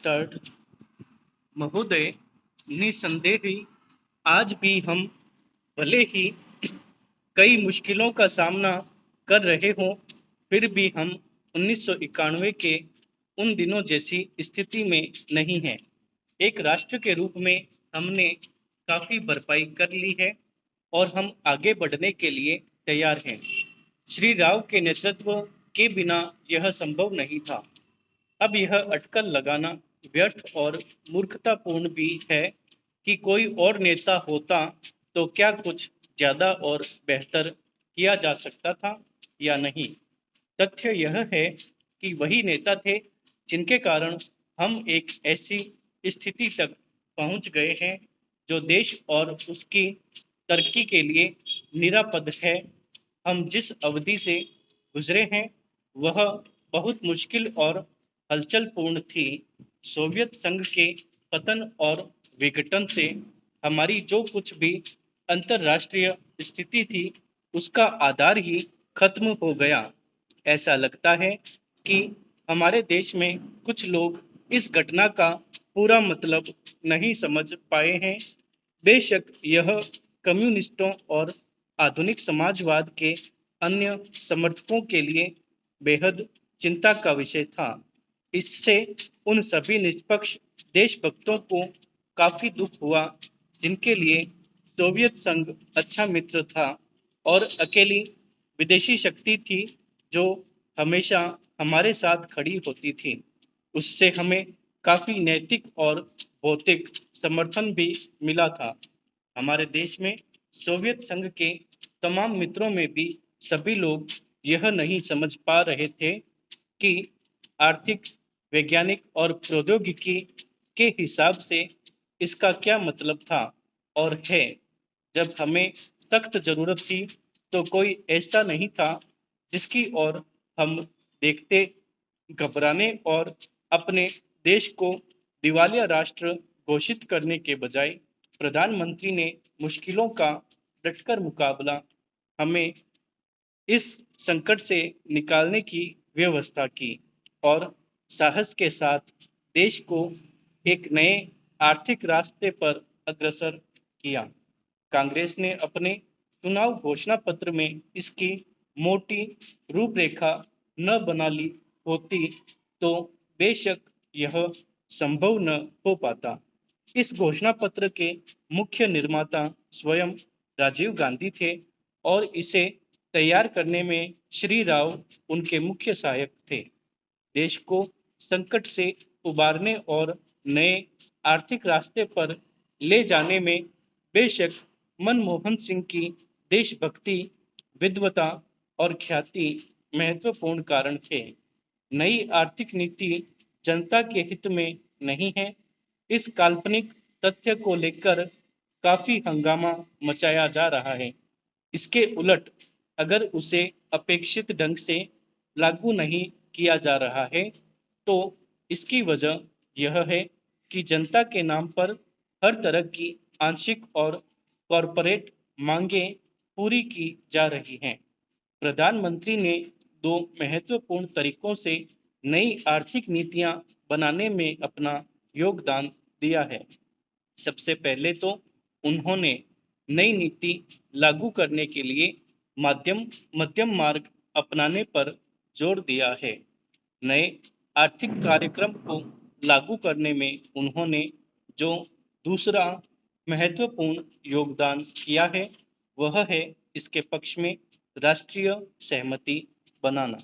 Start. महोदय, निसंदेह ही आज भी हम भले ही कई मुश्किलों का सामना कर रहे हों, फिर भी हम 1991 के उन दिनों जैसी स्थिति में नहीं हैं। एक राष्ट्र के रूप में हमने काफ़ी भरपाई कर ली है और हम आगे बढ़ने के लिए तैयार हैं। श्री राव के नेतृत्व के बिना यह संभव नहीं था। अब यह अटकल लगाना व्यर्थ और मूर्खतापूर्ण भी है कि कोई और नेता होता तो क्या कुछ ज़्यादा और बेहतर किया जा सकता था या नहीं। तथ्य यह है कि वही नेता थे जिनके कारण हम एक ऐसी स्थिति तक पहुंच गए हैं जो देश और उसकी तरक्की के लिए निरापद है। हम जिस अवधि से गुजरे हैं वह बहुत मुश्किल और हलचलपूर्ण थी। सोवियत संघ के पतन और विघटन से हमारी जो कुछ भी अंतर्राष्ट्रीय स्थिति थी उसका आधार ही खत्म हो गया। ऐसा लगता है कि हमारे देश में कुछ लोग इस घटना का पूरा मतलब नहीं समझ पाए हैं। बेशक यह कम्युनिस्टों और आधुनिक समाजवाद के अन्य समर्थकों के लिए बेहद चिंता का विषय था। इससे उन सभी निष्पक्ष देशभक्तों को काफी दुख हुआ जिनके लिए सोवियत संघ अच्छा मित्र था और अकेली विदेशी शक्ति थी जो हमेशा हमारे साथ खड़ी होती थी। उससे हमें काफी नैतिक और भौतिक समर्थन भी मिला था। हमारे देश में सोवियत संघ के तमाम मित्रों में भी सभी लोग यह नहीं समझ पा रहे थे कि आर्थिक, वैज्ञानिक और प्रौद्योगिकी के हिसाब से इसका क्या मतलब था और है। जब हमें सख्त जरूरत थी तो कोई ऐसा नहीं था जिसकी ओर हम देखते घबराने और अपने देश को दिवालिया राष्ट्र घोषित करने के बजाय प्रधानमंत्री ने मुश्किलों का डटकर मुकाबला हमें इस संकट से निकालने की व्यवस्था की और साहस के साथ देश को एक नए आर्थिक रास्ते पर अग्रसर किया। कांग्रेस ने अपने चुनाव घोषणा पत्र में इसकी मोटी रूपरेखा न बना ली होती तो बेशक यह संभव न हो पाता। इस घोषणा पत्र के मुख्य निर्माता स्वयं राजीव गांधी थे और इसे तैयार करने में श्री राव उनके मुख्य सहायक थे। देश को संकट से उबारने और नए आर्थिक रास्ते पर ले जाने में बेशक मनमोहन सिंह की देशभक्ति, विद्वता और ख्याति महत्वपूर्ण कारण थे। नई आर्थिक नीति जनता के हित में नहीं है। इस काल्पनिक तथ्य को लेकर काफी हंगामा मचाया जा रहा है। इसके उलट अगर उसे अपेक्षित ढंग से लागू नहीं किया जा रहा है तो इसकी वजह यह है कि जनता के नाम पर हर तरह की आंशिक और कॉरपोरेट मांगें पूरी की जा रही हैं। प्रधानमंत्री ने दो महत्वपूर्ण तरीकों से नई आर्थिक नीतियां बनाने में अपना योगदान दिया है। सबसे पहले तो उन्होंने नई नीति लागू करने के लिए मध्यम मार्ग अपनाने पर जोर दिया है। नए आर्थिक कार्यक्रम को लागू करने में उन्होंने जो दूसरा महत्वपूर्ण योगदान किया है वह है इसके पक्ष में राष्ट्रीय सहमति बनाना।